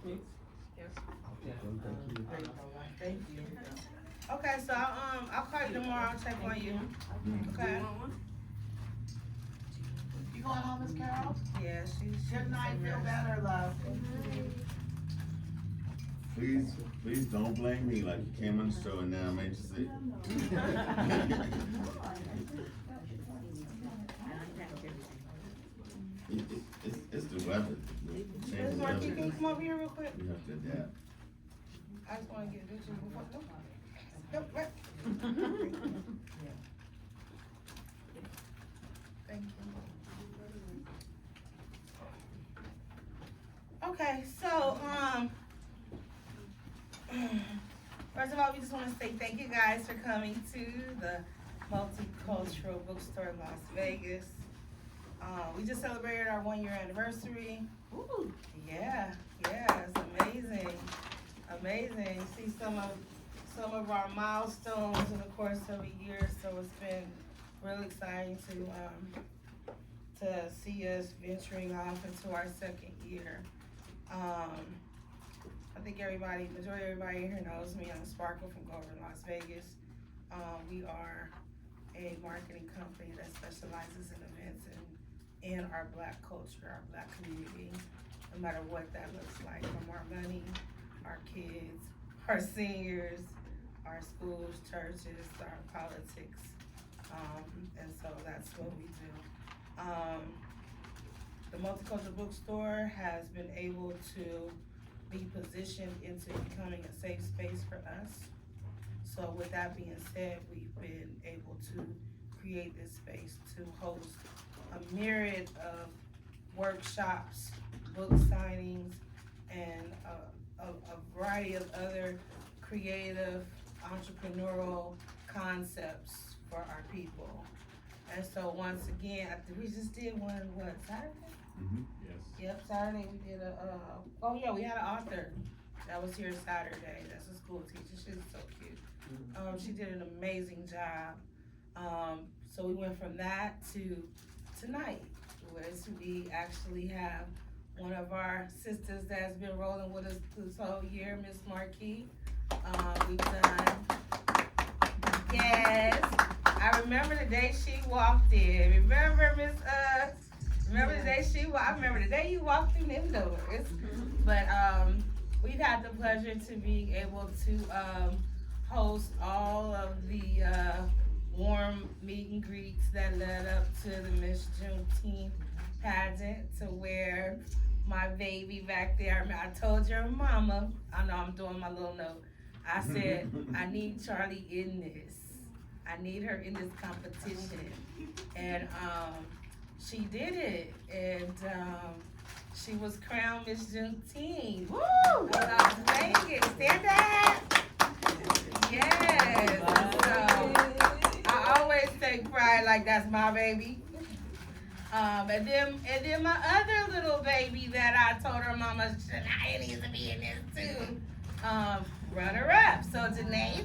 Yes. Thank you. Okay, so I'll call you tomorrow. I'll check on you. Okay. You going home, Miss Carol? Yeah, she's. Good night. Feel better, love. Please don't blame me like you came on the show and now I made you sick. It's the weather. Miss MarQue, can you come over here real quick? We have to adapt. I just wanna get a picture before. Nope, right. Thank you. Okay, so, first of all, we just wanna say thank you guys for coming to the MultiCultural Bookstore in Las Vegas. We just celebrated our 1 year anniversary. Ooh. Yeah, it's amazing. See some of our milestones in the course of a year, so it's been really exciting to see us venturing off into our second year. I think majority everybody here knows me. I'm Sparkle from Grover in Las Vegas. We are a marketing company that specializes in events in our Black culture, our Black community, no matter what that looks like, from our money, our kids, our seniors, our schools, churches, our politics, and so that's what we do. The MultiCultural Bookstore has been able to be positioned into becoming a safe space for us. So with that being said, we've been able to create this space to host a myriad of workshops, book signings, and a variety of other creative, entrepreneurial concepts for our people. And so once again, we just did one, Saturday? Yes. Yep, Saturday we did we had an author that was here Saturday. That's a school teacher. She's so cute. She did an amazing job. So we went from that to tonight, which we actually have one of our sisters that's been rolling with us this whole year, Miss MarQue. We've done, yes. I remember the day she walked in. Remember the day you walked through them doors. But we've had the pleasure to be able to host all of the warm meet and greets that led up to the Miss Juneteenth pageant, to where my baby back there, I told your mama, I know I'm doing my little note, I said, I need Charlie in this. I need her in this competition. And she did it. And she was crowned Miss Juneteenth. Woo! Las Vegas. Stand up. Yes. So I always take pride like that's my baby. And then my other little baby that I told her mama, Shania needs to be in this too. Runner up. So Janae,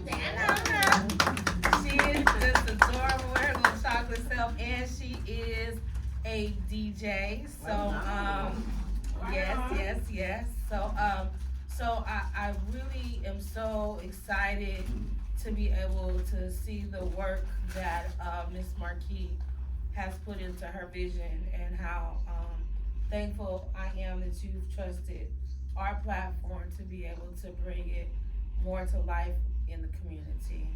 she is just adorable with her little chocolate self, and she is a DJ. So yes. So I really am so excited to be able to see the work that Miss MarQue has put into her vision, and how thankful I am that you've trusted our platform to be able to bring it more to life in the community.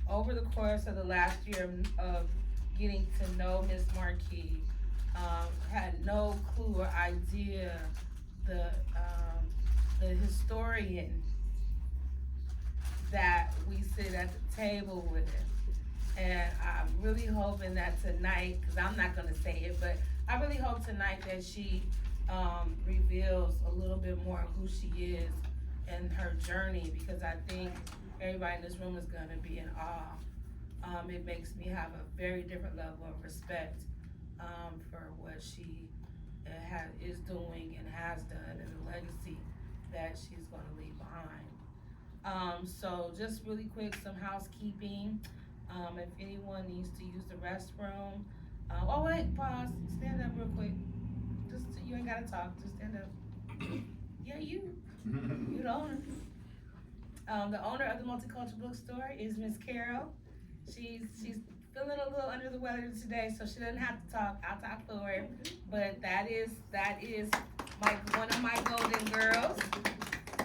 Over the course of the last year of getting to know Miss MarQue, had no clue or idea the historian that we sit at the table with. And I'm really hoping that tonight, because I'm not going to say it, but I really hope tonight that she reveals a little bit more of who she is and her journey, because I think everybody in this room is going to be in awe. It makes me have a very different level of respect for what she is doing and has done, and the legacy that she's going to leave behind. So just really quick, some housekeeping. If anyone needs to use the restroom, oh wait, pause, stand up real quick. You ain't gotta talk, just stand up. Yeah, you the owner. The owner of the MultiCultural bookstore is Miss Carol. She's feeling a little under the weather today, so she doesn't have to talk. I'll talk for her. But that is one of my golden girls.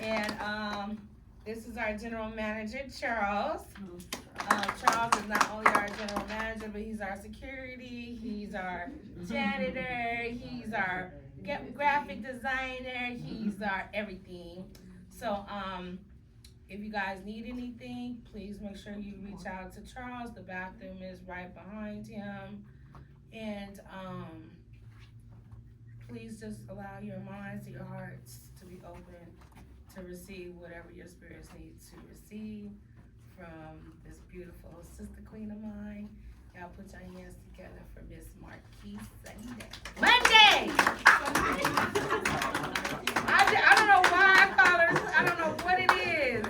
And this is our general manager, Charles. Charles is not only our general manager, but he's our security, he's our janitor, he's our graphic designer, he's our everything. So if you guys need anything, please make sure you reach out to Charles. The bathroom is right behind him. And please just allow your minds and your hearts to be open to receive whatever your spirits need to receive from this beautiful sister queen of mine. Y'all put your hands together for Miss MarQue Munday. I don't know why I call her, I don't know what it is.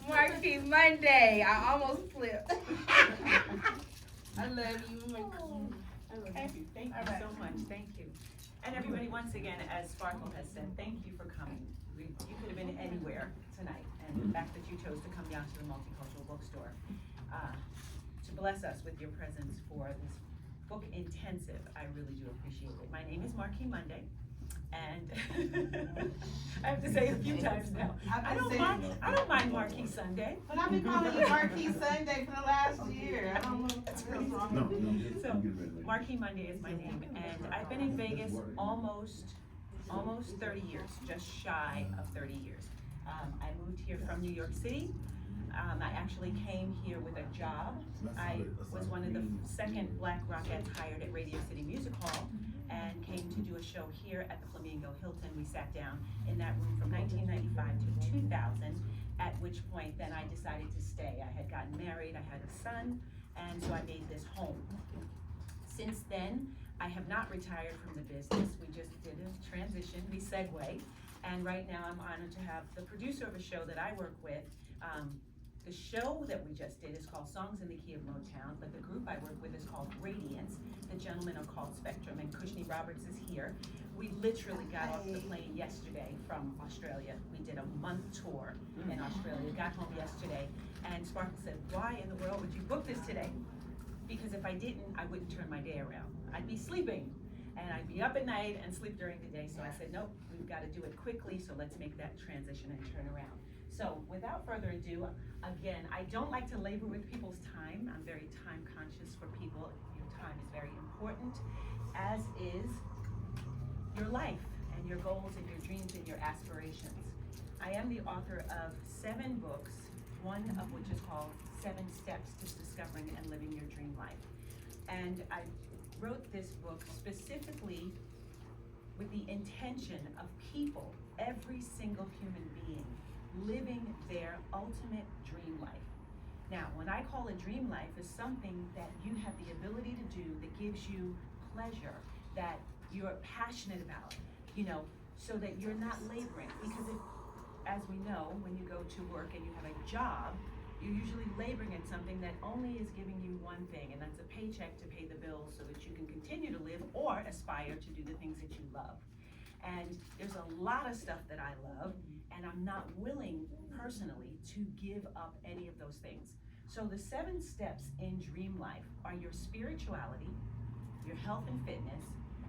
MarQue Munday. I almost flipped. I love you, MarQue. Thank you. Thank you so much. Thank you. And everybody, once again, as Sparkle has said, thank you for coming. You could have been anywhere tonight, and the fact that you chose to come down to the MultiCultural bookstore to bless us with your presence for this book intensive, I really do appreciate it. My name is MarQue Munday, and I have to say it a few times now. I don't mind MarQue Sunday. But I've been calling you MarQue Sunday for the last year. I don't know what's wrong. No. So, MarQue Munday is my name, and I've been in Vegas almost 30 years, just shy of 30 years. I moved here from New York City. I actually came here with a job. I was one of the second Black Rockettes hired at Radio City Music Hall and came to do a show here at the Flamingo Hilton. We sat down in that room from 1995 to 2000, at which point then I decided to stay. I had gotten married, I had a son, and so I made this home. Since then, I have not retired from the business. We just did a transition, we segue, and right now I'm honored to have the producer of a show that I work with. The show that we just did is called Songs in the Key of Motown, but the group I work with is called Radiance. The gentlemen are called Spectrum, and Kushney Roberts is here. We literally got off the plane yesterday from Australia. We did a month tour in Australia, got home yesterday, and Sparkle said, why in the world would you book this today? Because if I didn't, I wouldn't turn my day around. I'd be sleeping, and I'd be up at night and sleep during the day, so I said, nope, we've got to do it quickly, so let's make that transition and turn around. So without further ado, again, I don't like to labor with people's time. I'm very time conscious for people. Your time is very important, as is your life and your goals and your dreams and your aspirations. I am the author of 7 books, one of which is called 7 Steps to Discovering and Living Your Dream Life. And I wrote this book specifically with the intention of people, every single human being, living their ultimate dream life. Now, when I call a dream life is something that you have the ability to do that gives you pleasure, that you're passionate about, so that you're not laboring. Because as we know, when you go to work and you have a job, you're usually laboring at something that only is giving you one thing, and that's a paycheck to pay the bills so that you can continue to live or aspire to do the things that you love. And there's a lot of stuff that I love, and I'm not willing personally to give up any of those things. So the 7 steps in dream life are your spirituality, your health and fitness,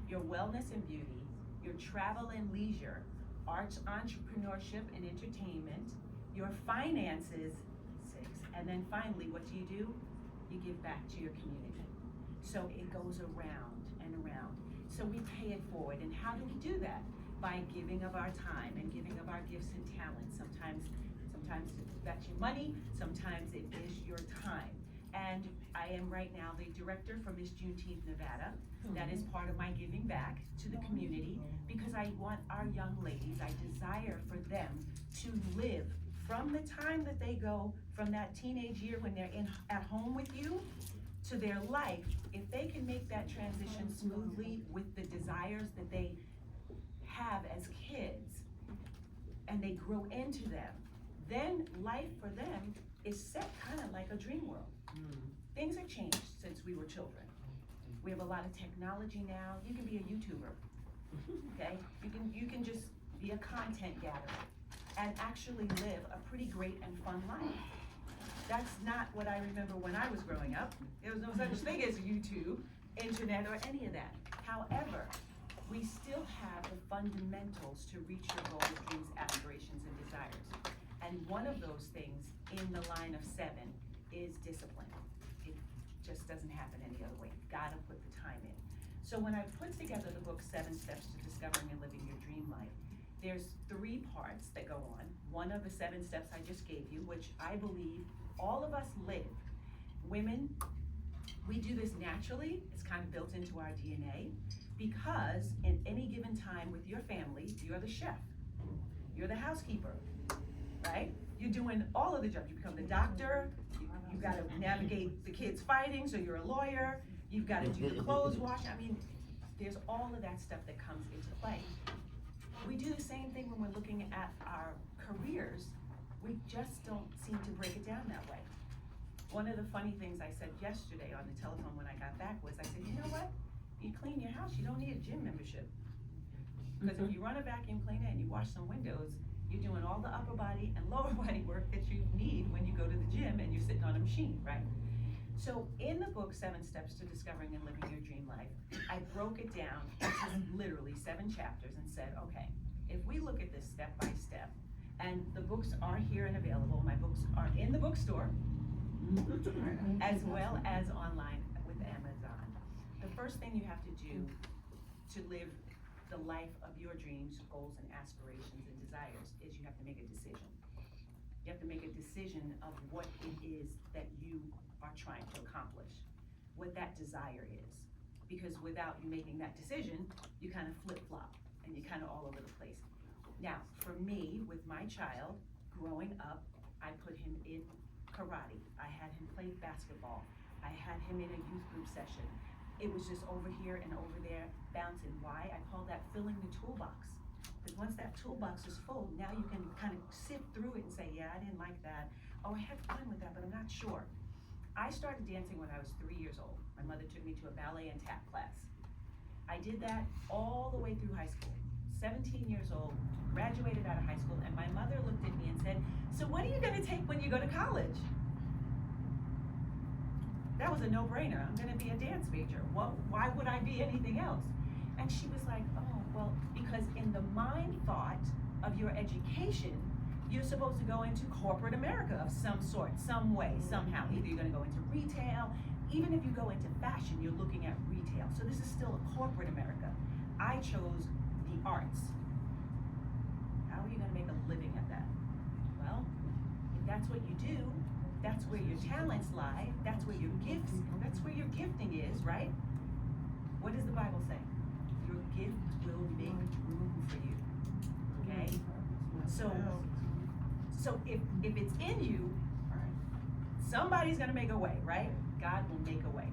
your wellness and beauty, your travel and leisure, arts, entrepreneurship and entertainment, your finances, 6, and then finally, what do? You give back to your community. So it goes around and around. So we pay it forward, and how do we do that? By giving of our time and giving of our gifts and talents. Sometimes that's your money, sometimes it is your time. And I am right now the director for Miss Juneteenth Nevada. That is part of my giving back to the community, because I want our young ladies, I desire for them to live from the time that they go from that teenage year when they're at home with you to their life. If they can make that transition smoothly with the desires that they have as kids, and they grow into them, then life for them is set kind of like a dream world. Things have changed since we were children. We have a lot of technology now. You can be a YouTuber, okay? You can just be a content gatherer, and actually live a pretty great and fun life. That's not what I remember when I was growing up. There was no such thing as YouTube, internet, or any of that. However, we still have the fundamentals to reach your goals, dreams, aspirations, and desires. And one of those things in the line of 7 is discipline. It just doesn't happen any other way. You've gotta put the time in. So when I put together the book 7 Steps to Discovering and Living Your Dream Life, there's 3 parts that go on. One of the 7 steps I just gave you, which I believe all of us live. Women, we do this naturally. It's kind of built into our DNA, because in any given time with your family, you're the chef, you're the housekeeper, right? You're doing all of the jobs. You become the doctor, you've got to navigate the kids fighting, so you're a lawyer, you've got to do the clothes wash. I mean, there's all of that stuff that comes into play. We do the same thing when we're looking at our careers. We just don't seem to break it down that way. One of the funny things I said yesterday on the telephone when I got back was, I said, you know what? You clean your house, you don't need a gym membership. Because if you run a vacuum cleaner and you wash some windows, you're doing all the upper body and lower body work that you need when you go to the gym and you're sitting on a machine, right? So in the book, 7 Steps to Discovering and Living Your Dream Life, I broke it down into literally 7 chapters and said, okay, if we look at this step by step, and the books are here and available, my books are in the bookstore, as well as online with Amazon. The first thing you have to do to live the life of your dreams, goals, and aspirations and desires is you have to make a decision. You have to make a decision of what it is that you are trying to accomplish, what that desire is. Because without you making that decision, you kind of flip-flop and you're kind of all over the place. Now, for me, with my child, growing up, I put him in karate. I had him play basketball. I had him in a youth group session. It was just over here and over there, bouncing. Why? I call that filling the toolbox. Because once that toolbox is full, now you can kind of sift through it and say, yeah, I didn't like that. Oh, I had fun with that, but I'm not sure. I started dancing when I was 3 years old. My mother took me to a ballet and tap class. I did that all the way through high school. 17 years old, graduated out of high school, and my mother looked at me and said, so what are you gonna take when you go to college? That was a no-brainer. I'm gonna be a dance major. Why would I be anything else? And she was like, oh, well, because in the mind thought of your education, you're supposed to go into corporate America of some sort, some way, somehow. Either you're gonna go into retail, even if you go into fashion, you're looking at retail. So this is still a corporate America. I chose the arts. How are you gonna make a living at that? Well, if that's what you do, that's where your talents lie, that's where your gifts, that's where your gifting is, right? What does the Bible say? Your gift will make room for you, okay? So if it's in you, somebody's gonna make a way, right? God will make a way.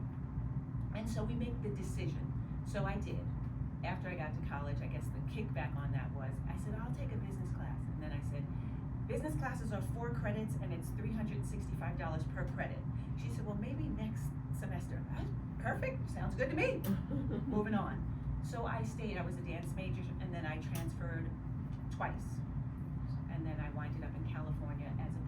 And so we make the decision. So I did. After I got to college, I guess the kickback on that was, I said, I'll take a business class. And then I said, business classes are 4 credits and it's $365 per credit. She said, well, maybe next semester. Perfect, sounds good to me. Moving on. So I stayed, I was a dance major, and then I transferred twice. And then I winded up in California as a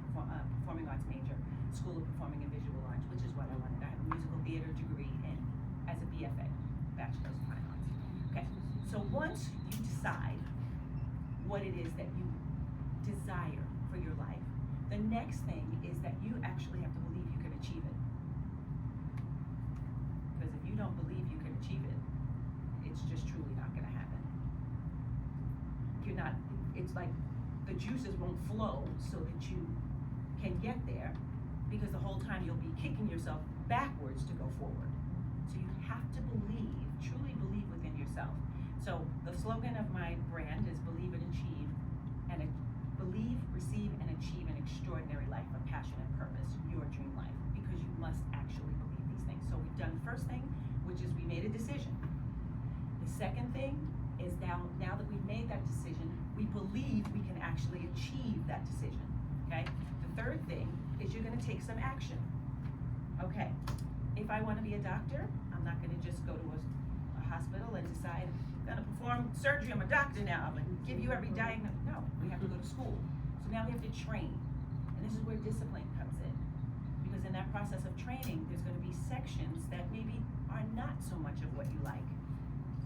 performing arts major, School of Performing and Visual Arts, which is what I wanted. I have a musical theater degree and as a BFA, Bachelor's of Fine Arts. Okay, so once you decide what it is that you desire for your life, the next thing is that you actually have to believe you can achieve it. Because if you don't believe you can achieve it, it's just truly not gonna happen. It's like the juices won't flow so that you can get there, because the whole time you'll be kicking yourself backwards to go forward. So you have to believe, truly believe within yourself. So the slogan of my brand is believe and achieve, and believe, receive, and achieve an extraordinary life of passion and purpose, your dream life, because you must actually believe these things. So we've done the first thing, which is we made a decision. The second thing is now that we've made that decision, we believe we can actually achieve that decision, okay? The third thing is you're gonna take some action. Okay, if I wanna be a doctor, I'm not gonna just go to a hospital and decide gonna perform surgery, I'm a doctor now, I'm gonna give you every diagnosis. No, we have to go to school. So now we have to train. And this is where discipline comes in. Because in that process of training, there's gonna be sections that maybe are not so much of what you like,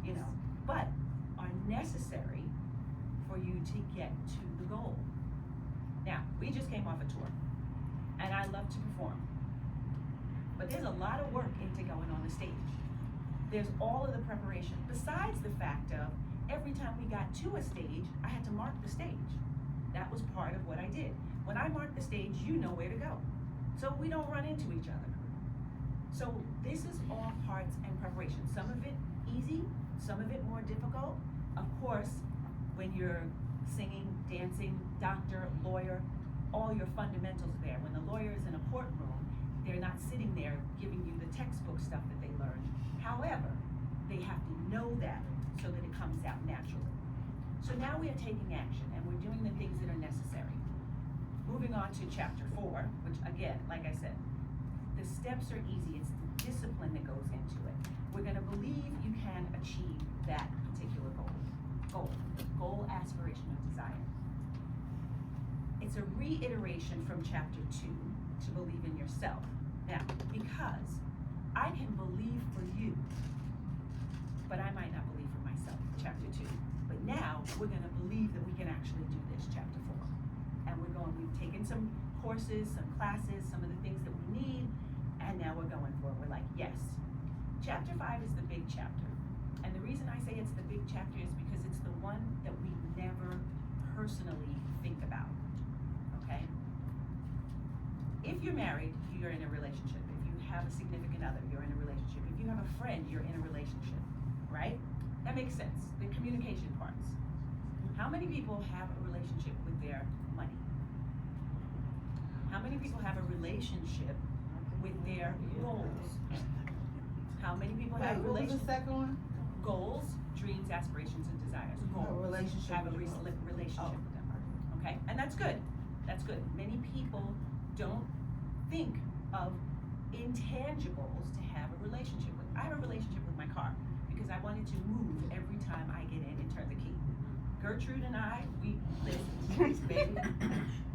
you know, but are necessary for you to get to the goal. Now, we just came off a tour, and I love to perform. But there's a lot of work into going on the stage. There's all of the preparation, besides the fact of every time we got to a stage, I had to mark the stage. That was part of what I did. When I mark the stage, you know where to go. So we don't run into each other. So this is all parts and preparation. Some of it easy, some of it more difficult. Of course, when you're singing, dancing, doctor, lawyer, all your fundamentals are there. When the lawyer is in a courtroom, they're not sitting there giving you the textbook stuff that they learned. However, they have to know that so that it comes out naturally. So now we are taking action and we're doing the things that are necessary. Moving on to chapter 4, which again, like I said, the steps are easy. It's the discipline that goes into it. We're gonna believe you can achieve that particular goal, aspiration, or desire. It's a reiteration from chapter 2 to believe in yourself. Now, because I can believe for you, but I might not believe for myself, chapter 2. But now we're gonna believe that we can actually do this, chapter 4. And we've taken some courses, some classes, some of the things that we need, and now we're going for it. We're like, yes. Chapter 5 is the big chapter. And the reason I say it's the big chapter is because it's the one that we never personally think about, okay? If you're married, you're in a relationship. If you have a significant other, you're in a relationship. If you have a friend, you're in a relationship, right? That makes sense, the communication parts. How many people have a relationship with their money? How many people have a relationship with their goals? How many people have Wait, what was the second one? goals, dreams, aspirations, and desires? Goals. relationship Have a with goals. relationship with them. Okay, and that's good. That's good. Many people don't think of intangibles to have a relationship with. I have a relationship with my car because I wanted to move every time I get in and turn the key. Gertrude and I, we listen, baby.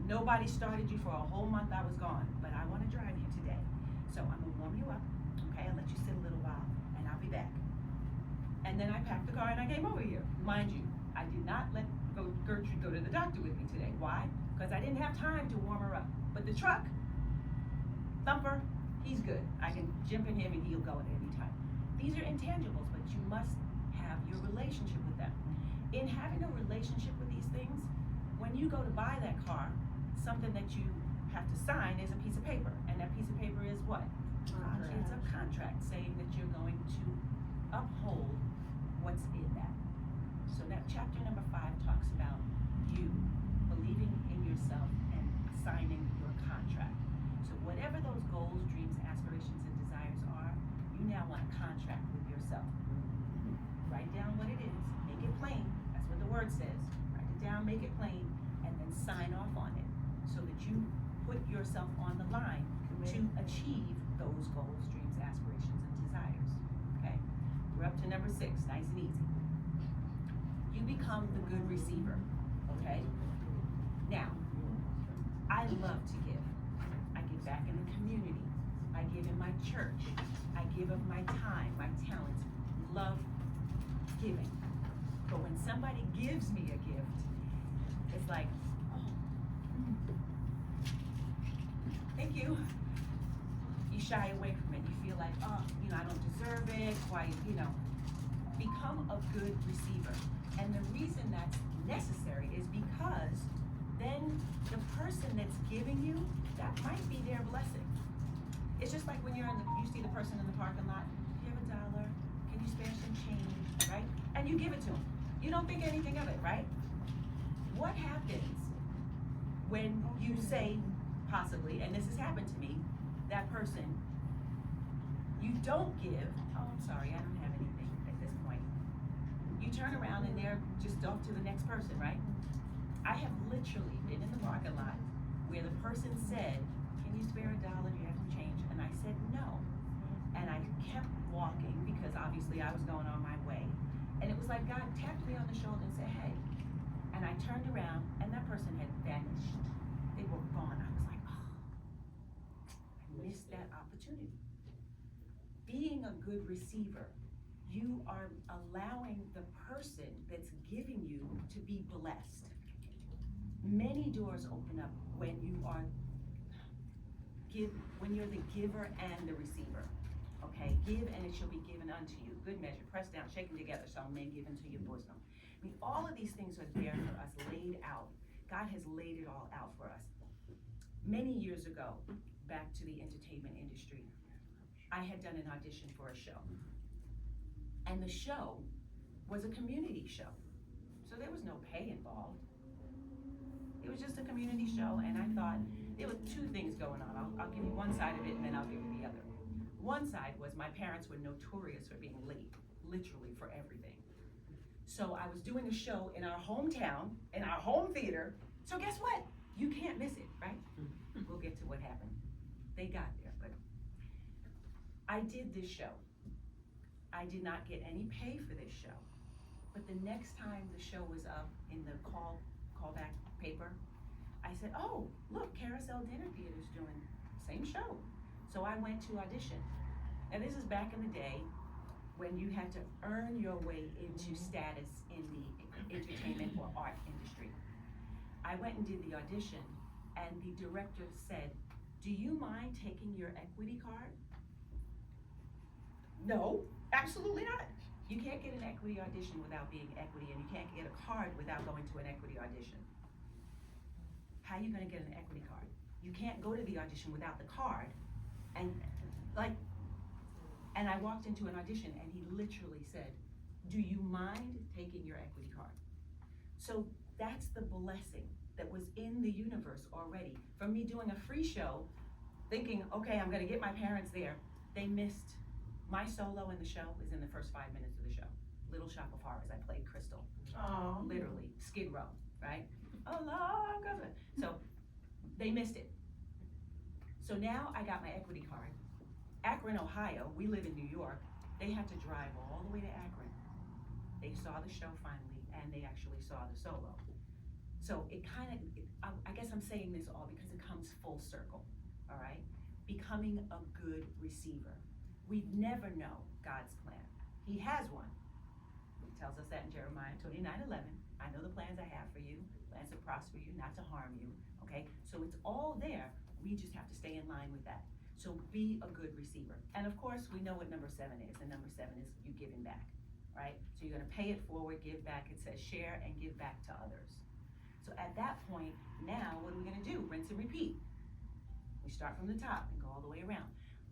Nobody started you for a whole month. I was gone, but I want to drive you today. So I'm gonna warm you up, okay? I'll let you sit a little while, and I'll be back. And then I packed the car and I came over here. Mind you, I did not let Gertrude go to the doctor with me today. Why? Because I didn't have time to warm her up. But the truck, Thumper, he's good. I can jump in him and he'll go at any time. These are intangibles, but you must have your relationship with them. In having a relationship with these things, when you go to buy that car, something that you have to sign is a piece of paper. And that piece of paper is what? It's a contract saying that you're going to uphold what's in that. So that chapter number 5 talks about you believing in yourself and signing your contract. So whatever those goals, dreams, aspirations, and desires are, you now want a contract with yourself. Write down what it is, make it plain. That's what the word says. Write it down, make it plain, and then sign off on it so that you put yourself on the line to achieve those goals, dreams, aspirations, and desires. Okay? We're up to number 6, nice and easy. You become the good receiver. Okay? Now, I love to give. I give back in the community. I give in my church. I give of my time, my talents. Love giving. But when somebody gives me a gift, it's like, oh, thank you. You shy away from it. You feel like, oh, I don't deserve it. Why, become a good receiver. And the reason that's necessary is because then the person that's giving you, that might be their blessing. It's just like when you see the person in the parking lot, you have $1, can you spare some change, right? And you give it to them. You don't think anything of it, right? What happens when you say, possibly, and this has happened to me, that person, you don't give, oh, I'm sorry, I don't have anything at this point. You turn around and they're just off to the next person, right? I have literally been in the parking lot where the person said, can you spare $1, do you have some change? And I said no. And I kept walking because obviously I was going on my way. And it was like God tapped me on the shoulder and said, hey. And I turned around and that person had vanished. They were gone. I was like, oh, I missed that opportunity. Being a good receiver, you are allowing the person that's giving you to be blessed. Many doors open up when you are when you're the giver and the receiver. Okay, give and it shall be given unto you. Good measure, pressed down, shaken together, shall men give into your bosom. I mean, all of these things are there for us, laid out. God has laid it all out for us. Many years ago, back to the entertainment industry, I had done an audition for a show. And the show was a community show. So there was no pay involved. It was just a community show, and I thought there were two things going on. I'll give you one side of it, and then I'll give you the other. One side was my parents were notorious for being late, literally for everything. So I was doing a show in our hometown, in our home theater. So guess what? You can't miss it, right? We'll get to what happened. They got there, but I did this show. I did not get any pay for this show. But the next time the show was up in the callback paper, I said, oh, look, Carousel Dinner Theater's doing the same show. So I went to audition. And this is back in the day when you had to earn your way into status in the entertainment or art industry. I went and did the audition, and the director said, do you mind taking your equity card? No, absolutely not. You can't get an equity audition without being equity, and you can't get a card without going to an equity audition. How are you gonna get an equity card? You can't go to the audition without the card. And I walked into an audition and he literally said, do you mind taking your equity card? So that's the blessing that was in the universe already. From me doing a free show, thinking, okay, I'm gonna get my parents there. They missed, my solo in the show is in the first 5 minutes of the show. Little Shop of Horrors, I played Crystal. Oh. Literally, Skid Row, right? Oh, Lord, God. So they missed it. So now I got my equity card. Akron, Ohio, we live in New York. They had to drive all the way to Akron. They saw the show finally, and they actually saw the solo. So it kind of, I guess I'm saying this all because it comes full circle, all right? Becoming a good receiver. We never know God's plan. He has one. He tells us that in Jeremiah 29:11. I know the plans I have for you, plans to prosper you, not to harm you, okay? So it's all there. We just have to stay in line with that. So be a good receiver. And of course, we know what number 7 is. And number 7 is you giving back, right? So you're gonna pay it forward, give back. It says share and give back to others. So at that point, now what are we gonna do? Rinse and repeat. We start from the top and go all the way around.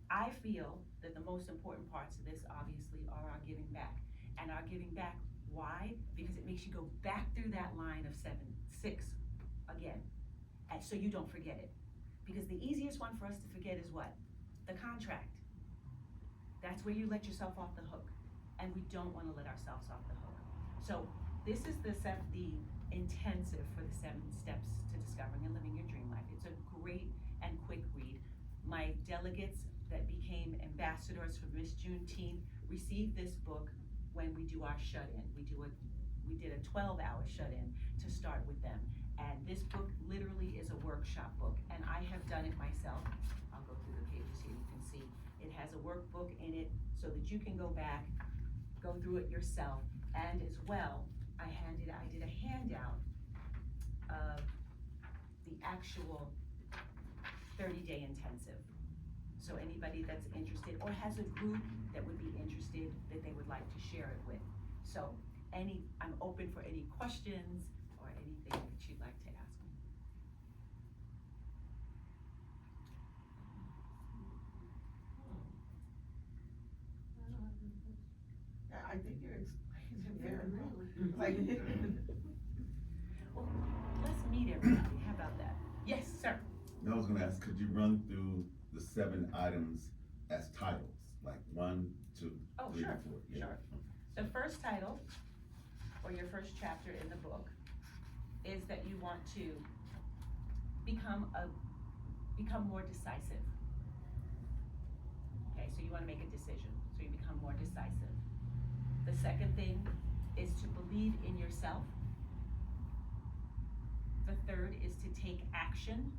I feel that the most important parts of this obviously are our giving back. And our giving back, why? Because it makes you go back through that line of 7, 6 again. And so you don't forget it. Because the easiest one for us to forget is what? The contract. That's where you let yourself off the hook. And we don't want to let ourselves off the hook. So this is the intensive for the 7 steps to discovering and living your dream life. It's a great and quick read. My delegates that became ambassadors for Miss Juneteenth received this book when we do our shut-in. We did a 12-hour shut-in to start with them. And this book literally is a workshop book, and I have done it myself. I'll go through the pages here, you can see. It has a workbook in it so that you can go back, go through it yourself. And as well, I did a handout of the actual 30-day intensive. So anybody that's interested or has a group that would be interested that they would like to share it with. So I'm open for any questions or anything that you'd like to ask me. I think you're explaining it very well. Like, Well, let's meet everybody. How about that? Yes, sir. I was gonna ask, could you run through the 7 items as titles, like 1, 2, Oh, 3, sure, 4? Yeah. sure. The first title, or your first chapter in the book, is that you want to become more decisive. Okay, so you want to make a decision, so you become more decisive. The second thing is to believe in yourself. The third is to take action.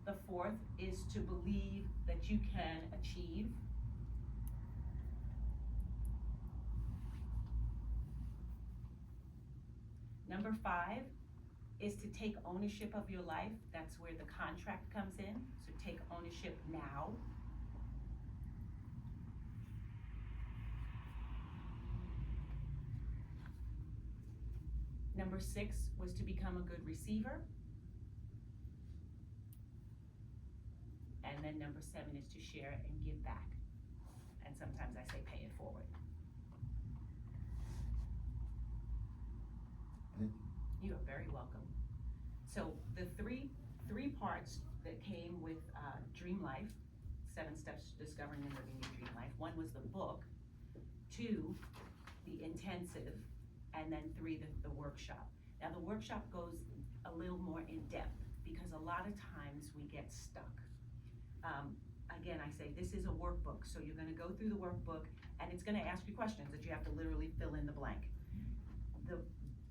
The fourth is to believe that you can achieve. Number 5 is to take ownership of your life. That's where the contract comes in. So take ownership now. Number 6 was to become a good receiver. And then number 7 is to share and give back. And sometimes I say pay it forward. You are very welcome. So the three parts that came with Dream Life, 7 Steps to Discovering and Living Your Dream Life. 1 was the book, 2, the intensive, and then 3, the workshop. Now the workshop goes a little more in depth because a lot of times we get stuck. Again, I say this is a workbook, so you're gonna go through the workbook and it's gonna ask you questions that you have to literally fill in the blank. The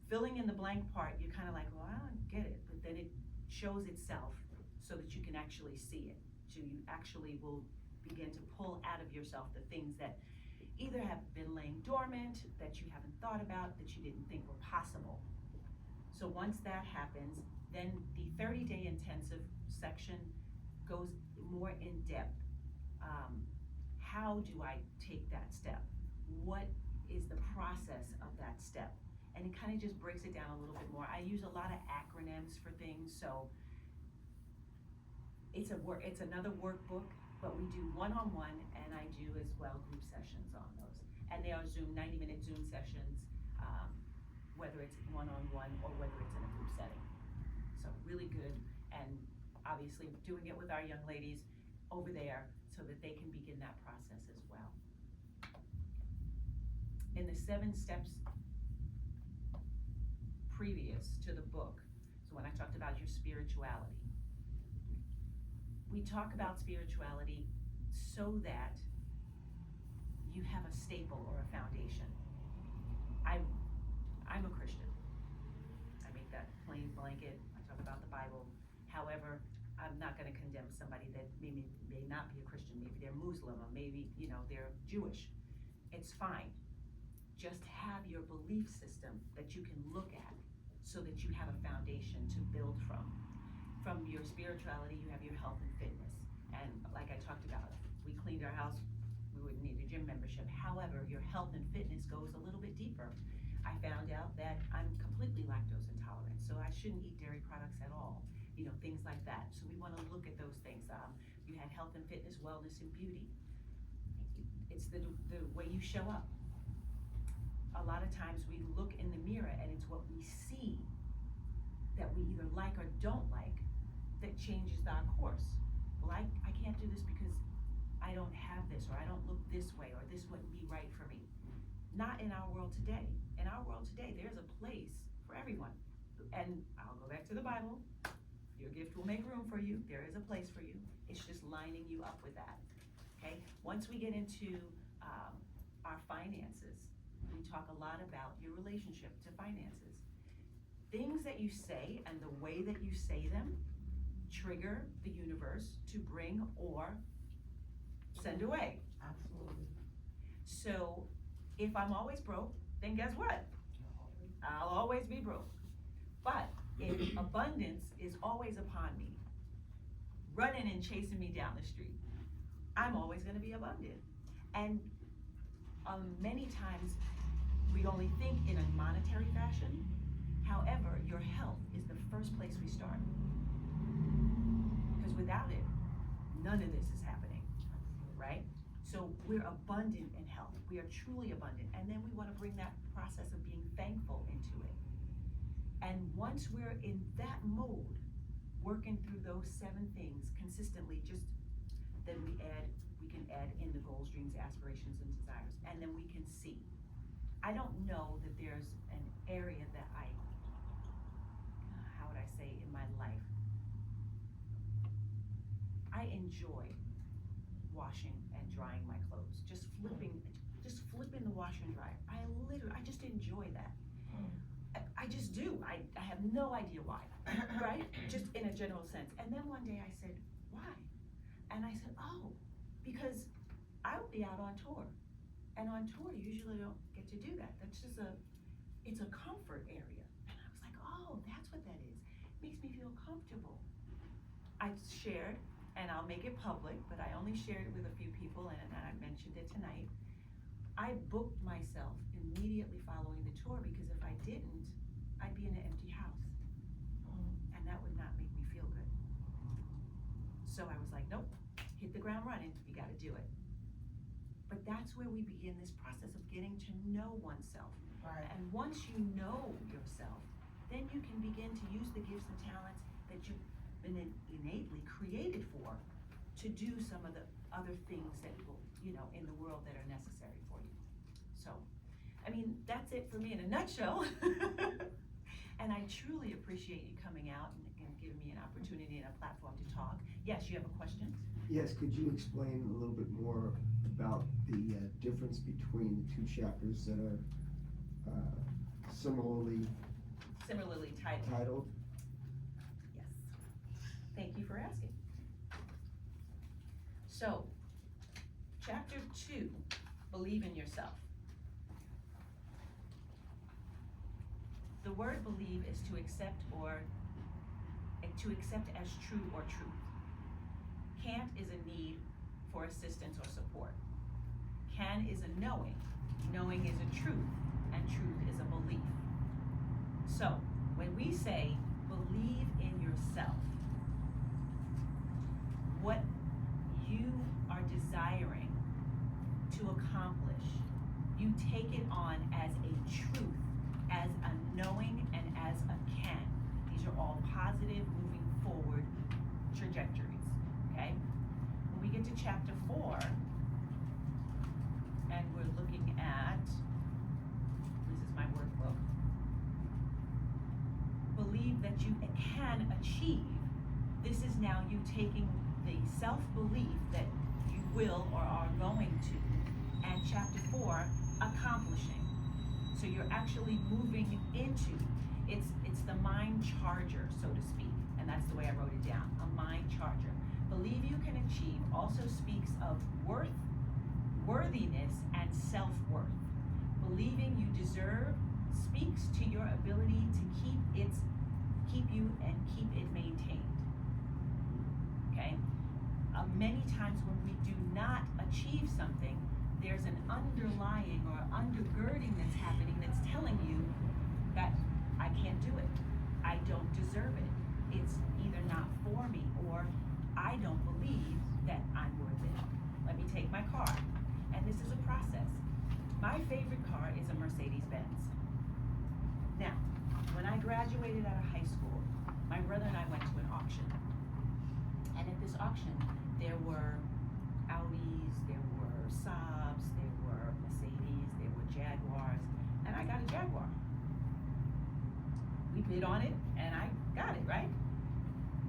filling in the blank part, you're kind of like, well, I don't get it, but then it shows itself so that you can actually see it. So you actually will begin to pull out of yourself the things that either have been laying dormant, that you haven't thought about, that you didn't think were possible. So once that happens, then the 30-day intensive section goes more in depth. How do I take that step? What is the process of that step? And it kind of just breaks it down a little bit more. I use a lot of acronyms for things, so it's another workbook, but we do one-on-one, and I do as well group sessions on those. And they are 90-minute Zoom sessions, whether it's one-on-one or whether it's in a group setting. So really good, and obviously doing it with our young ladies over there so that they can begin that process as well. In the 7 steps previous to the book, so when I talked about your spirituality, we talk about spirituality so that you have a staple or a foundation. I'm a Christian. I make that plain blanket. I talk about the Bible. However, I'm not going to condemn somebody that may not be a Christian. Maybe they're Muslim, or maybe, they're Jewish. It's fine. Just have your belief system that you can look at so that you have a foundation to build from. From your spirituality, you have your health and fitness. And like I talked about, if we cleaned our house, we wouldn't need a gym membership. However, your health and fitness goes a little bit deeper. I found out that I'm completely lactose intolerant, so I shouldn't eat dairy products at all. Things like that. So we want to look at those things. You had health and fitness, wellness and beauty. It's the way you show up. A lot of times we look in the mirror and it's what we see that we either like or don't like that changes our course. Well, I can't do this because I don't have this, or I don't look this way, or this wouldn't be right for me. Not in our world today. In our world today, there's a place for everyone. And I'll go back to the Bible. Your gift will make room for you. There is a place for you. It's just lining you up with that, okay? Once we get into our finances, we talk a lot about your relationship to finances. Things that you say and the way that you say them trigger the universe to bring or send away. Absolutely. So if I'm always broke, then guess what? I'll always be broke. But if abundance is always upon me, running and chasing me down the street, I'm always gonna be abundant. And many times we only think in a monetary fashion. However, your health is the first place we start. Because without it, none of this is happening, right? So we're abundant in health. We are truly abundant. And then we wanna bring that process of being thankful into it. And once we're in that mode, working through those 7 things consistently, then we can add in the goals, dreams, aspirations, and desires, and then we can see. I don't know that there's an area that how would I say, in my life, I enjoy washing and drying my clothes, just flipping the washer and dryer. I just enjoy that. I just do. I have no idea why, right? Just in a general sense. And then one day I said, why? And I said, oh, because I would be out on tour. And on tour, you usually don't get to do that. That's just it's a comfort area. And I was like, oh, that's what that is. Makes me feel comfortable. I shared, and I'll make it public, but I only shared it with a few people, and I mentioned it tonight. I booked myself immediately following the tour, because if I didn't, I'd be in an empty house. And that would not make me feel good. So I was like, nope, hit the ground running, you gotta do it. But that's where we begin this process of getting to know oneself. Right. And once you know yourself, then you can begin to use the gifts and talents that you've been innately created for, to do some of the other things that will, in the world that are necessary for you. So, I mean, that's it for me in a nutshell. And I truly appreciate you coming out and giving me an opportunity and a platform to talk. Yes, you have a question? Yes, could you explain a little bit more about the difference between the two chapters that are similarly Similarly titled. titled? Yes. Thank you for asking. So, chapter 2, believe in yourself. The word believe is to accept as true or truth. Can't is a need for assistance or support. Can is a knowing. Knowing is a truth, and truth is a belief. So, when we say believe in yourself, what you are desiring to accomplish, you take it on as a truth, as a knowing, and as a can. These are all positive, moving forward trajectories, okay? When we get to chapter 4, and we're looking at, this is my workbook, believe that you can achieve. This is now you taking the self-belief that you will or are going to, and chapter 4, accomplishing. So you're actually moving into, it's the mind charger, so to speak, and that's the way I wrote it down, a mind charger. Believe you can achieve also speaks of worthiness, and self-worth. Believing you deserve speaks to your ability to keep you and keep it maintained. Okay? Many times when we do not achieve something, there's an underlying or undergirding that's happening that's telling you that I can't do it. I don't deserve it. It's either not for me, or I don't believe that I'm worth it. Let me take my car. And this is a process. My favorite car is a Mercedes-Benz. Now, when I graduated out of high school, my brother and I went to an auction. And at this auction, there were Audis, there were Saabs, there were Mercedes, there were Jaguars, and I got a Jaguar. We bid on it, and I got it, right?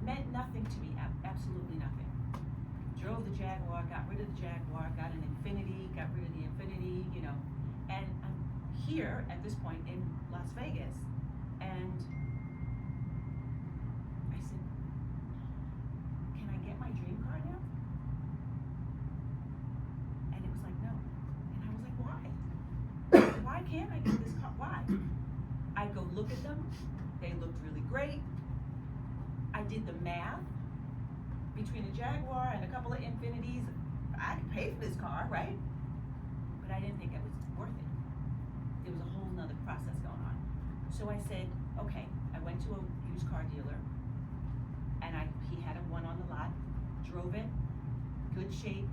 Meant nothing to me, absolutely nothing. Drove the Jaguar, got rid of the Jaguar, got an Infiniti, got rid of the Infiniti, and I'm here at this point in Las Vegas, and I said, can I get my dream car now? And it was like, no. And I was like, why? Why can't I get this car? Why? I'd go look at them, they looked really great. I did the math. Between a Jaguar and a couple of Infinitis, I could pay for this car, right? But I didn't think it was worth it. There was a whole nother process going on. So I said, okay, I went to a used car dealer, and he had one on the lot, drove it, good shape,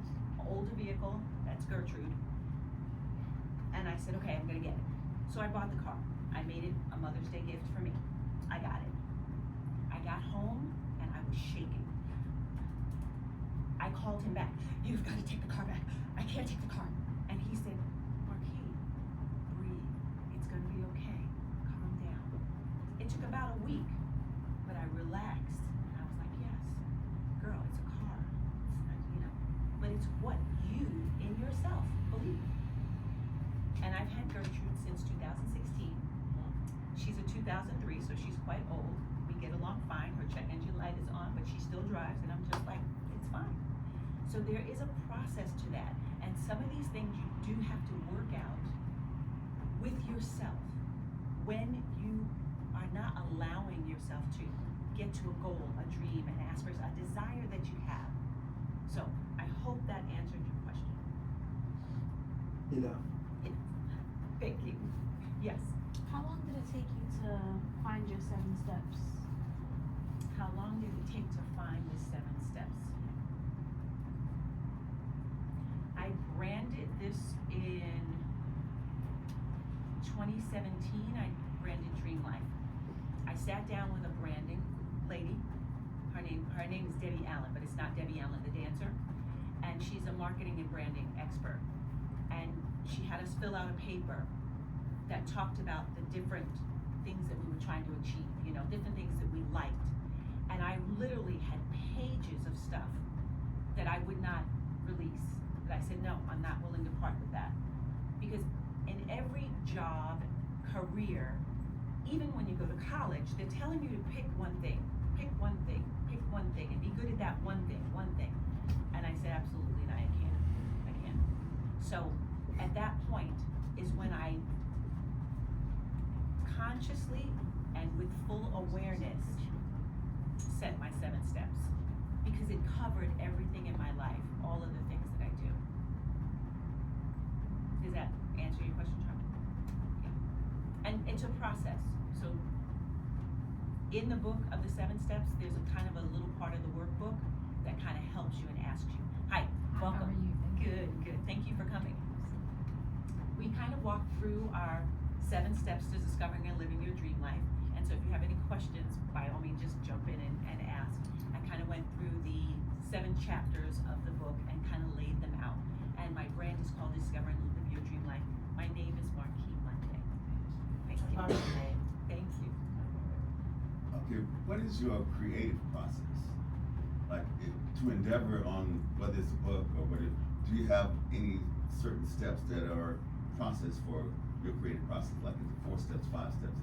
older vehicle, that's Gertrude. And I said, okay, I'm gonna get it. So I bought the car. I made it a Mother's Day gift for me. I got it. I got home, and I was shaking. I called him back. You've got to take the car back. I can't take the car. And he said, MarQue, breathe. It's going to be okay. Calm down. It took about a week, but I relaxed. And I was like, yes, girl, it's a car. It's not, but it's what you in yourself believe. And I've had Gertrude since 2016. She's a 2003, so she's quite old. We get along fine. Her check engine light is on, but she still drives, and I'm just like, it's fine. So there is a process to that, and some of these things you do have to work out with yourself when you are not allowing yourself to get to a goal, a dream, an aspiration, a desire that you have. So I hope that answered your question. Enough. Thank you. Yes. How long did it take you to find your 7 steps? How long did it take to find the 7 steps? I branded this in 2017. I branded Dream Life. I sat down with a branding lady. Her name is Debbie Allen, but it's not Debbie Allen, the dancer. And she's a marketing and branding expert. And she had us fill out a paper that talked about the different things that we were trying to achieve, you know, different things that we liked. And I literally had pages of stuff that I would not release. That I said, no, I'm not willing to part with that. Because in every job, career, even when you go to college, they're telling you to pick one thing, pick one thing, pick one thing, and be good at that one thing. And I said, absolutely not, I can't. So at that point is when I consciously and with full awareness set my 7 steps, because it covered everything in my life, all of the things that I do. Does that answer your question, Charlie? Yeah. And it's a process. So in the book of the 7 steps, there's a kind of a little part of the workbook that kind of helps you and asks you. Hi, welcome. How are you? Good. Thank you for coming. We kind of walked through our 7 steps to discovering and living your dream life. And so if you have any questions, by all means, just jump in and ask. I kind of went through the 7 chapters of the book and kind of laid them out. And my brand is called Discover and Live Your Dream Life. My name is MarQue Munday. Thank you. Thank you. Okay, what is your creative process? Like, to endeavor on whether it's a book or whether, do you have any certain steps that are process for your creative process? Like, is it 4 steps, 5 steps?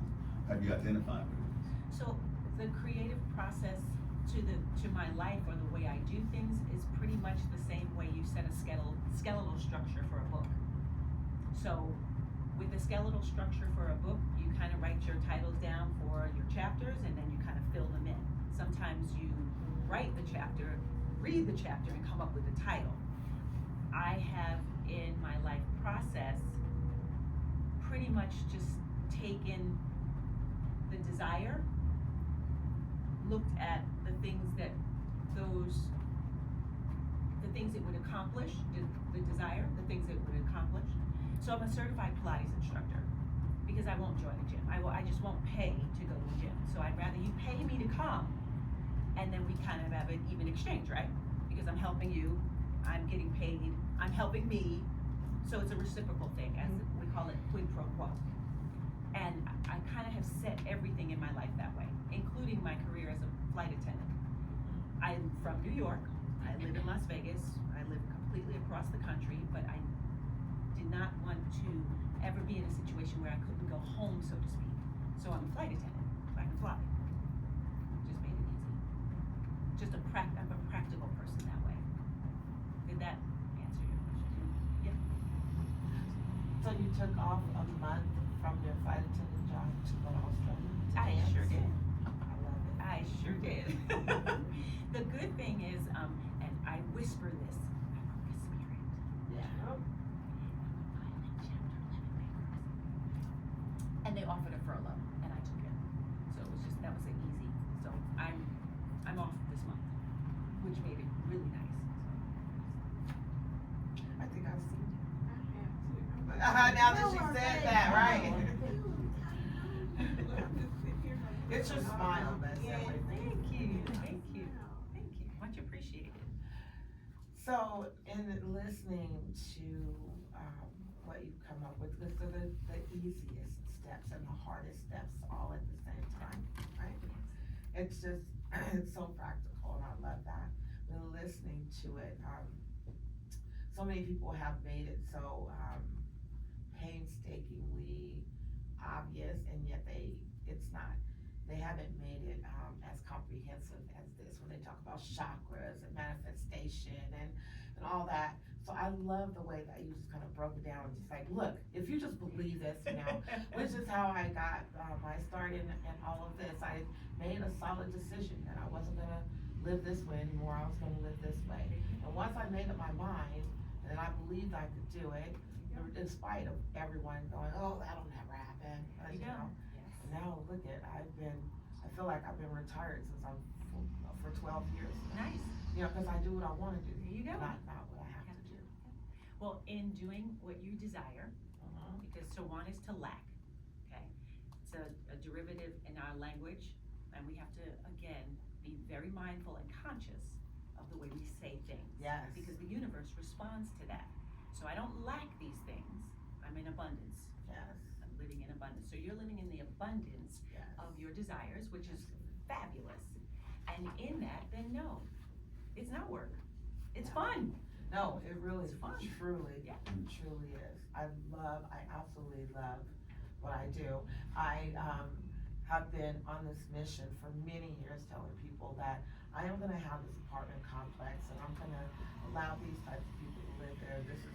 Have you identified what it is? So the creative process to my life, or the way I do things, is pretty much the same way you set a skeletal structure for a book. So with the skeletal structure for a book, you kind of write your titles down for your chapters, and then you kind of fill them in. Sometimes you write the chapter, read the chapter, and come up with a title. I have in my life process pretty much just taken the desire, looked at the things that it would accomplish, the desire, the things it would accomplish. So I'm a certified Pilates instructor, because I won't join a gym. I just won't pay to go to a gym. So I'd rather you pay me to come, and then we kind of have an even exchange, right? Because I'm helping you, I'm getting paid, I'm helping me. So it's a reciprocal thing, as we call it, quid pro quo. And I kind of have set everything in my life that way, including my career as a flight attendant. I'm from New York, I live in Las Vegas, I live completely across the country, but I did not want to ever be in a situation where I couldn't go home, so to speak. So I'm a flight attendant, so I can fly. Just made it easy. I'm a practical person that way. Did that answer your question? Yeah. So you took off a month from your flight attendant job to go to Australia? I sure did. I love it. I sure did. The good thing is, and I whisper this, I'm a spirit. Yeah. And they offered a furlough, and I took it. So it was just, that was an easy. So I'm off this month, which made it really nice. I think I've seen it. Now that she said that, right? It's your smile that's Yeah, everything. thank you. Much appreciated. So, in listening to what you've come up with, so the easiest steps and the hardest steps all at the same time, right? It's just, it's so practical, and I love that. When listening to it, so many people have made it so painstakingly obvious, and yet they haven't made it, as comprehensive as this, when they talk about chakras and manifestation and all that. So I love the way that you just kind of broke it down, just like, look, if you just believe this, which is how I got, my start in all of this. I made a solid decision that I wasn't gonna live this way anymore, I was gonna live this way. And once I made up my mind, and I believed I could do it, in spite of everyone going, oh, that'll never happen, you know. And now look at, I feel like I've been retired since I'm for 12 years. Nice. You know, because I do what I want to do. There you go. Not what I have to do. Well, in doing what you desire, because so one is to lack, okay? It's a derivative in our language, and we have to, again, be very mindful and conscious of the way we say things. Yes. Because the universe responds to that. So I don't lack these things, I'm in abundance. Yes. I'm living in abundance. So you're living in the abundance Yes. of your desires, which is fabulous. And in that, then no, it's not work. It's fun. No, it really It's fun. truly is. I absolutely love what I do. I have been on this mission for many years, telling people that I am gonna have this apartment complex, and I'm gonna allow these types of people to live there. This is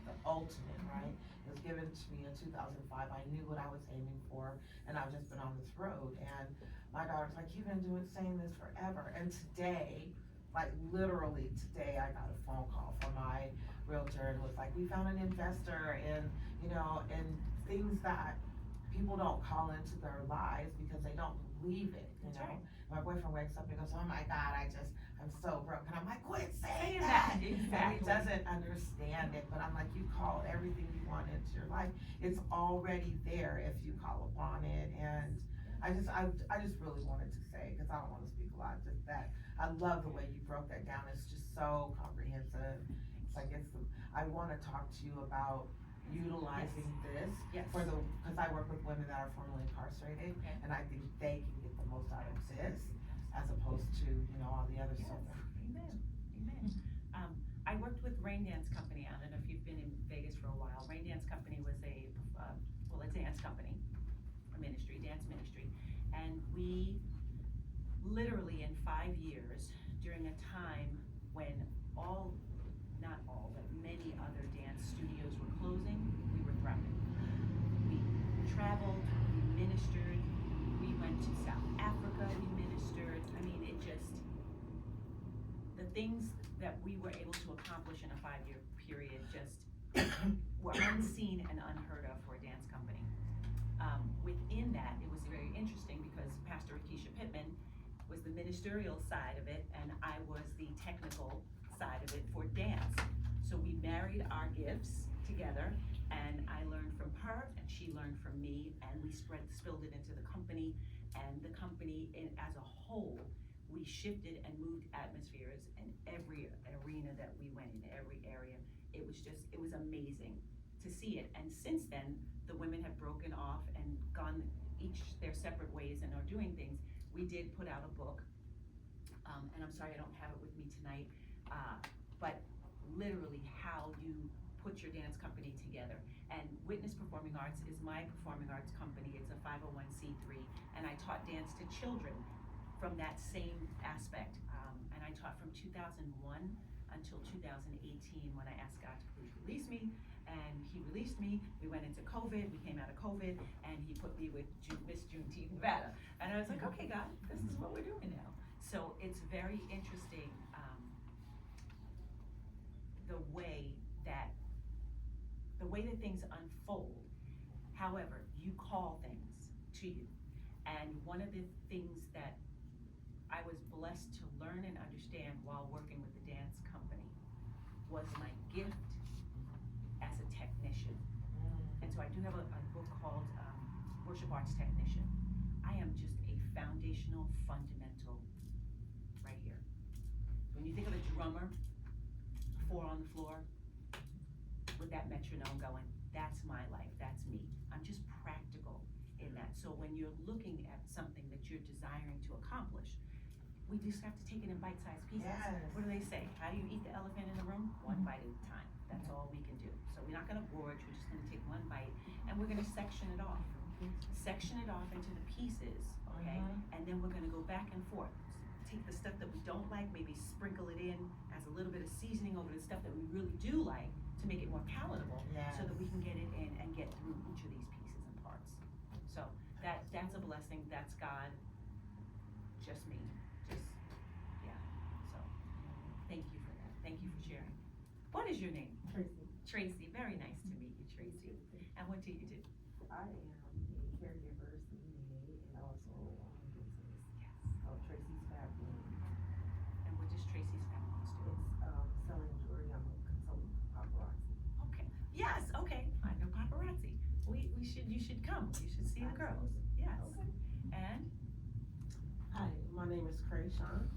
the ultimate, right? It was given to me in 2005. I knew what I was aiming for, and I've just been on this road. And my daughter's like, you've been saying this forever. And today, like literally today, I got a phone call from my realtor, and was like, we found an investor, and and things that people don't call into their lives because they don't believe it. That's right. My boyfriend wakes up and goes, oh my God, I'm so broke. And I'm like, quit saying that. that. Exactly. And he doesn't understand it, but I'm like, you call everything you want into your life. It's already there if you call upon it. And I just really wanted to say, because I don't want to speak a lot, just that I love the way you broke that down. It's just so comprehensive. It's like, I want to talk to you about utilizing this because I work with women that are formerly incarcerated, and I think they can get the most out of this as opposed to all the other stuff. Amen. I worked with Rain Dance Company. I don't know if you've been in Vegas for a while. Rain Dance Company was a dance company, dance ministry, and we literally in 5 years, during a time when not all, but many other dance studios were closing, we were thriving. We traveled, we ministered, we went to South Africa, we ministered. I mean, the things that we were able to accomplish in a 5-year period just were unseen and unheard of for a dance company. Within that, it was very interesting because Pastor Akeisha Pittman was the ministerial side of it, and I was the technical side of it for dance. So we married our gifts together, and I learned from her, and she learned from me, and we spilled it into the company, and the company as a whole, we shifted and moved atmospheres in every arena that we went in, every area. It was amazing to see it. And since then, the women have broken off and gone each their separate ways and are doing things. We did put out a book, and I'm sorry I don't have it with me tonight, but literally how you put your dance company together. And Witness Performing Arts is my performing arts company. It's a 501c3, and I taught dance to children from that same aspect. And I taught from 2001 until 2018 when I asked God to please release me, and he released me. We went into COVID, we came out of COVID, and he put me with Miss Juneteenth Nevada. And I was like, okay, God, this is what we're doing now. So it's very interesting, the way that things unfold. However, you call things to you. And one of the things that I was blessed to learn and understand while working with the dance company was my gift as a technician. And so I do have a book called Worship Arts Technician. I am just a foundational, fundamental right here. When you think of a drummer, 4 on the floor, with that metronome going, that's my life, that's me. I'm just practical in that. So when you're looking at something that you're desiring to accomplish, we just have to take it in bite-sized pieces. Yes. What do they say? How do you eat the elephant in the room? One bite at a time. That's all we can do. So we're not gonna gorge, we're just gonna take one bite, and we're gonna section it off. Section it off into the pieces, okay? And then we're gonna go back and forth. Take the stuff that we don't like, maybe sprinkle it in as a little bit of seasoning over the stuff that we really do like to make it more palatable, so that we can get it in and get through each of these pieces and parts. So that's a blessing, that's God, just me, yeah, so, thank you for that, thank you for sharing. What is your name? Tracy. Tracy, very nice to meet you, Tracy. And what do you do? I am a caregiver, CNA, and also own a business called Tracy's Fabric. And what does Tracy's family do? It's selling jewelry. I'm a consultant for paparazzi. Okay, yes, okay, I know paparazzi. You should come, you should see the girls, yes. Okay. And, Hi, my name is Krayshawn.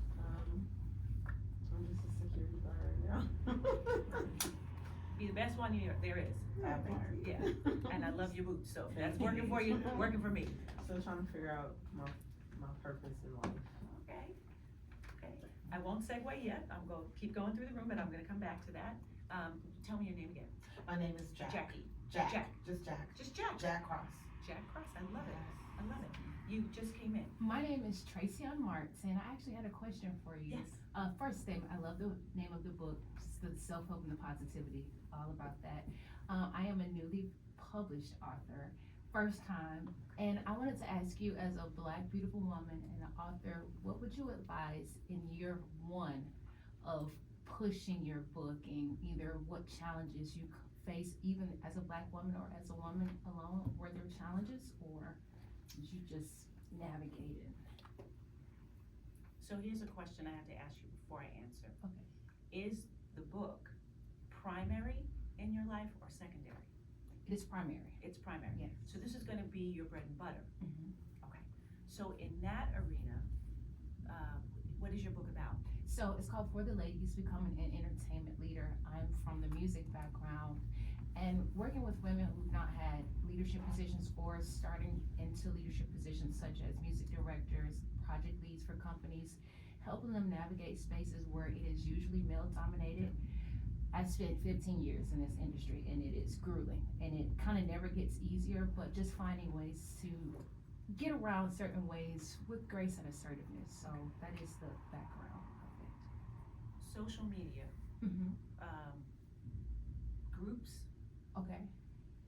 I'm just a security guard right now. be the best one there is. Yeah, and I love your boots, so if that's working for you, working for me. Still trying to figure out my purpose in life. Okay, okay. I won't segue yet, keep going through the room, but I'm gonna come back to that. Tell me your name again. My name is Jack. Jackie. Jack. Jack. Just Jack. Just Jack. Jack Cross. Jack Cross, I love it, I love it. You just came in. My name is Tracy Martz, and I actually had a question for you. Yes. First thing, I love the name of the book, the self-help and the positivity, all about that. I am a newly published author, first time, and I wanted to ask you, as a Black beautiful woman and an author, what would you advise in year one of pushing your book, and either what challenges you face, even as a Black woman or as a woman alone? Were there challenges, or did you just navigate it? So here's a question I have to ask you before I answer. Okay. Is the book primary in your life or secondary? It is primary. It's primary. Yes. So this is gonna be your bread and butter. Mhm. Okay. So in that arena, what is your book about? So it's called For the Ladies, Becoming an Entertainment Leader. I'm from the music background, and working with women who've not had leadership positions or starting into leadership positions such as music directors, project leads for companies, helping them navigate spaces where it is usually male dominated. I spent 15 years in this industry, and it is grueling, and it kind of never gets easier, but just finding ways to get around certain ways with grace and assertiveness. So that is the background of it. Social media, Mm-hmm. groups, Okay.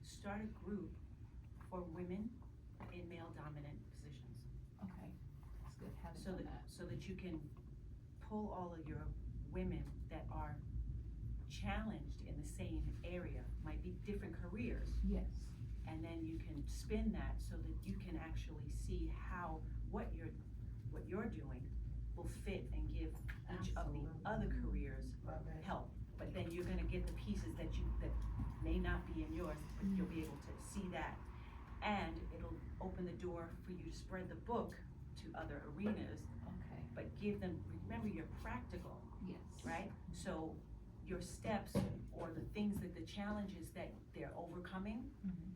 start a group for women in male dominant positions. Okay. It's good having So done that. so that you can pull all of your women that are challenged in the same area, might be different careers, Yes. and then you can spin that so that you can actually see how what you're doing will fit and give each of the other careers Love it. help. But then you're gonna get the pieces that may not be in yours, but you'll be able to see that. And it'll open the door for you to spread the book to other arenas, Okay. but give them, remember, you're practical, Yes. right? So your steps or the things that the challenges that they're overcoming, Mhm.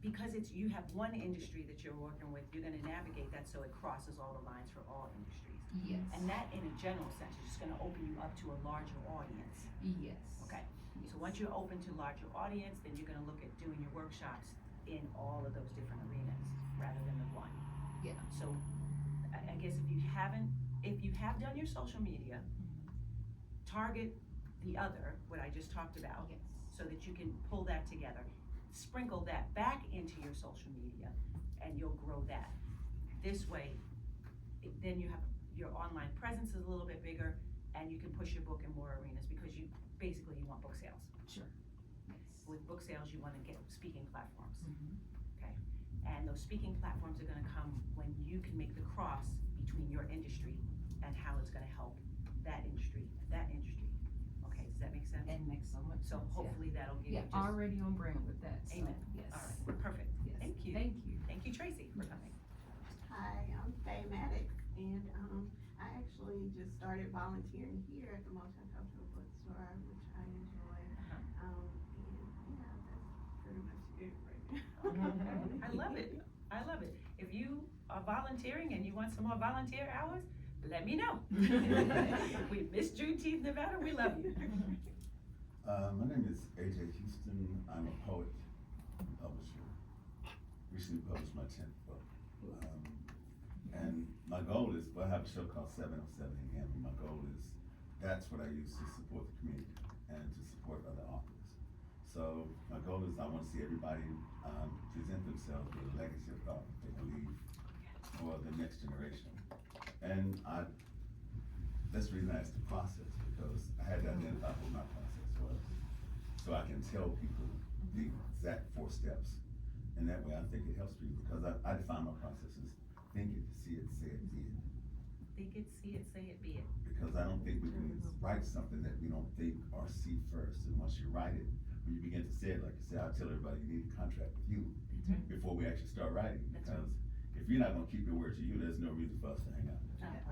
because you have one industry that you're working with, you're gonna navigate that so it crosses all the lines for all industries. Yes. And that, in a general sense, is just gonna open you up to a larger audience, Yes. okay? Yes. So once you're open to larger audience, then you're gonna look at doing your workshops in all of those different arenas, rather than the one. Yeah. So, I guess if you have done your social media, target the other, what I just talked about, Yes. so that you can pull that together. Sprinkle that back into your social media, and you'll grow that. This way, then you have, your online presence is a little bit bigger, and you can push your book in more arenas, because you want book sales. Sure. Yes. With book sales, you wanna get speaking platforms, Mhm. okay? And those speaking platforms are gonna come when you can make the cross between your industry and how it's gonna help that industry. Okay, does that make sense? It makes so much So sense. Yeah. hopefully that'll give you Yeah, just. already on brand with that. So, Amen. Yes. All right, perfect. Yes. Thank you. Thank you. Thank you, Tracy, for coming. Hi, I'm Faye Maddox, and I actually just started volunteering here at the MultiCultural bookstore, which I enjoy. Uh-huh. And yeah, that's pretty much it right now. I love it. I love it. If you are volunteering and you want some more volunteer hours, let me know. We miss Juneteenth, Nevada, we love you. My name is AJ Houston. I'm a poet and publisher. Recently published my 10th book. And my goal is, I have a show called 707 AM, and my goal is, that's what I use to support the community and to support other authors. So my goal is I want to see everybody present themselves with a legacy of thought that they can leave for the next generation. And that's the reason I asked the process, because I had to identify what my process was. So I can tell people the exact 4 steps. And that way I think it helps people, because I define my process as think it, see it, say it, be it. Think it, see it, say it, be it. Because I don't think we can write something that we don't think or see first. And once you write it, when you begin to say it, like you say, I tell everybody you need a contract with you before we actually start writing. Because if you're not gonna keep your word to you, there's no reason for us to hang out.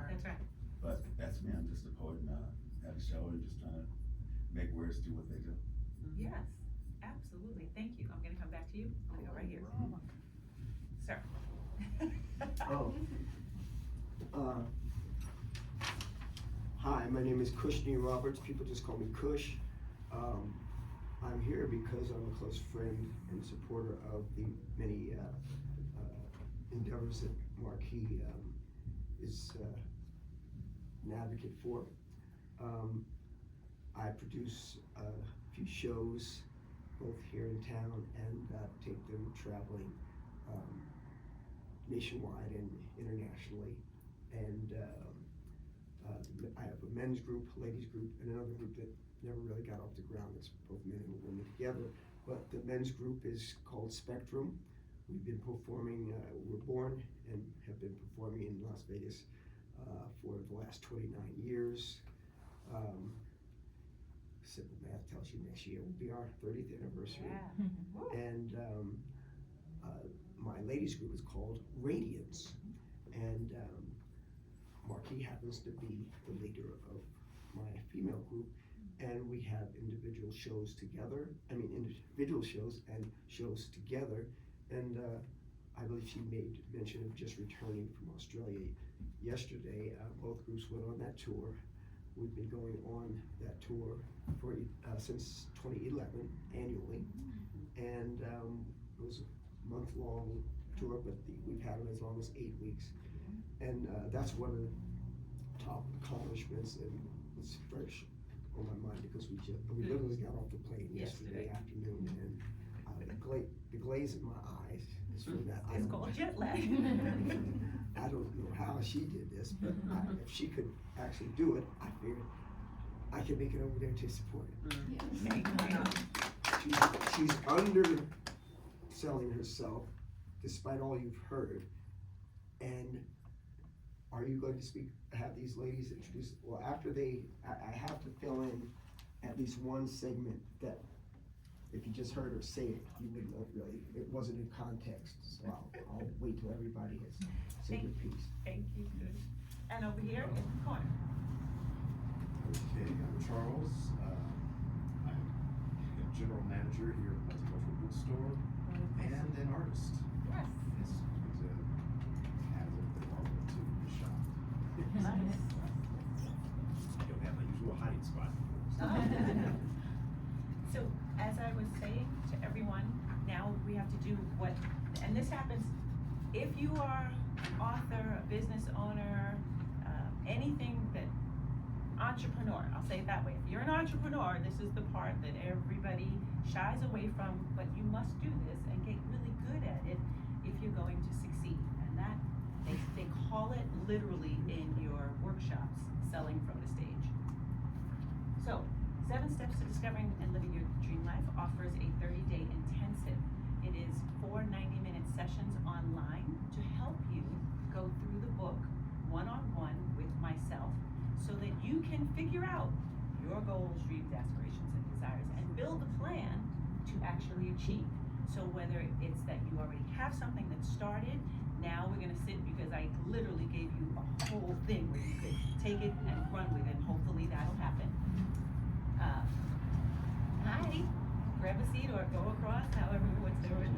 That's right. But that's me, I'm just a poet and I have a show and just trying to make words do what they do. Yes, absolutely, thank you. I'm gonna come back to you. I'm gonna go right here. Sir. Hi, my name is Kushney Roberts. People just call me Kush. I'm here because I'm a close friend and supporter of the many endeavors that MarQue is an advocate for. I produce a few shows both here in town and take them traveling nationwide and internationally. And I have a men's group, ladies group, and another group that never really got off the ground. It's both men and women together. But the men's group is called Spectrum. We've been performing, we're born and have been performing in Las Vegas for the last 29 years. Simple math tells you next year will be our 30th anniversary. Yeah. And my ladies group is called Radiance. And MarQue happens to be the leader of my female group. And we have individual shows together, individual shows and shows together. And I believe she made mention of just returning from Australia yesterday. Both groups went on that tour. We've been going on that tour for since 2011 annually, and it was a month-long tour, but we've had it as long as 8 weeks, and that's one of the top accomplishments, and it's fresh on my mind because we literally got off the plane yesterday afternoon, and the glaze in my eyes is from that. It's called jet lag. I don't know how she did this, but if she could actually do it, I figured I could make it over there to support it. She's underselling herself, despite all you've heard. And are you going to have these ladies introduce? Well, after I have to fill in at least one segment that, if you just heard her say it, you wouldn't know really, it wasn't in context. So I'll wait till everybody has said their piece. Thank you, Kush. And over here in the corner. Okay, I'm Charles. I'm a general manager here at MultiCultural Bookstore and an artist. Yes. It's good to have the market to the shop. Nice. I don't have my usual hiding spot. So, as I was saying to everyone, now we have to do what, and this happens, if you are an author, a business owner, anything that, entrepreneur, I'll say it that way. If you're an entrepreneur, this is the part that everybody shies away from, but you must do this and get really good at it if you're going to succeed. And that, they call it literally in your workshops, selling from the stage. So, 7 Steps to Discovering and Living Your Dream Life offers a 30-day intensive. It is 4 90-minute sessions online to help you go through the book one-on-one with myself so that you can figure out your goals, dreams, aspirations, and desires and build a plan to actually achieve. So whether it's that you already have something that started, now we're gonna sit because I literally gave you a whole thing where you could take it and run with it, and hopefully that'll happen. Hi, grab a seat or go across, however what's doing.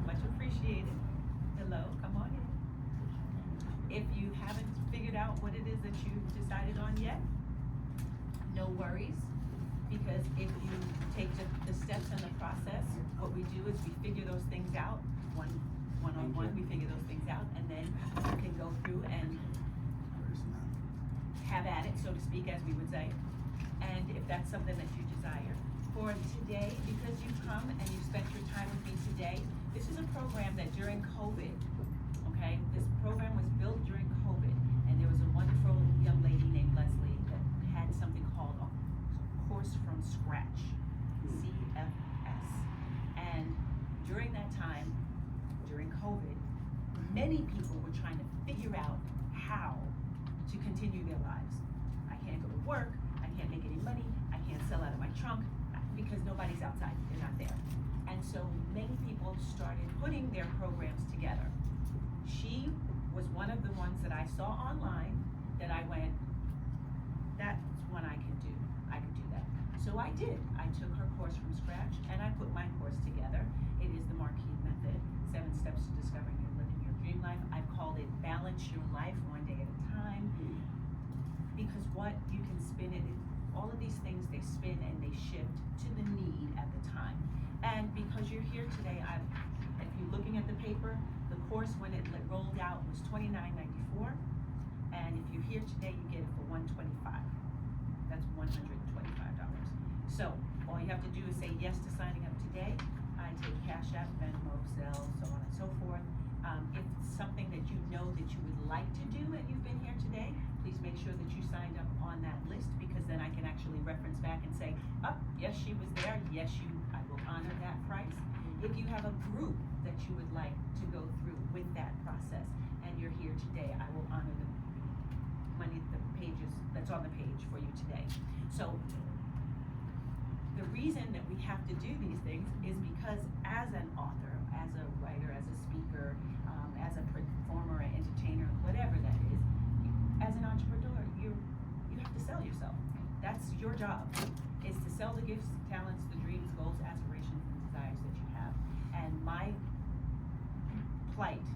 Much appreciated. Hello, come on in. If you haven't figured figured out what it is that you've decided on yet, no worries, because if you take the steps in the process, what we do is we figure those things out, one-on-one, we figure those things out, and then you can go through and have at it, so to speak, as we would say. And if that's something that you desire. For today, because you've come and you've spent your time with me today, this is a program that during COVID, okay, this program was built during COVID, and there was a wonderful young lady named Leslie that had something called a course from scratch, CFS. And during that time, during COVID, many people were trying to figure out how to continue their lives. I can't go to work, I can't make any money, I can't sell out of my trunk, because nobody's outside, they're not there. And so many people started putting their programs together. She was one of the ones that I saw online that I went, that's one I can do, I could do that. So I did, I took her course from scratch and I put my course together. It is the MarQue method, 7 steps to discovering and living your dream life. I've called it balance your life one day at a time. Because what you can spin it, all of these things, they spin and they shift to the need at the time. And because you're here today, if you're looking at the paper, the course when it rolled out was $29.94. And if you're here today, you get it for $125. That's $125. So all you have to do is say yes to signing up today. I take Cash App, Venmo, Zelle, so on and so forth. If it's something that you know that you would like to do and you've been here today, please make sure that you signed up on that list, because then I can actually reference back and say, oh, yes, she was there, yes, I will honor that price. If you have a group that you would like to go through with that process and you're here today, I will honor the money, the pages that's on the page for you today. So the reason that we have to do these things is because as an author, as a writer, as a speaker, as a performer, an entertainer, whatever that is, as an entrepreneur, you have to sell yourself. That's your job, is to sell the gifts, talents, the dreams, goals, aspirations, and desires that you have. And my plight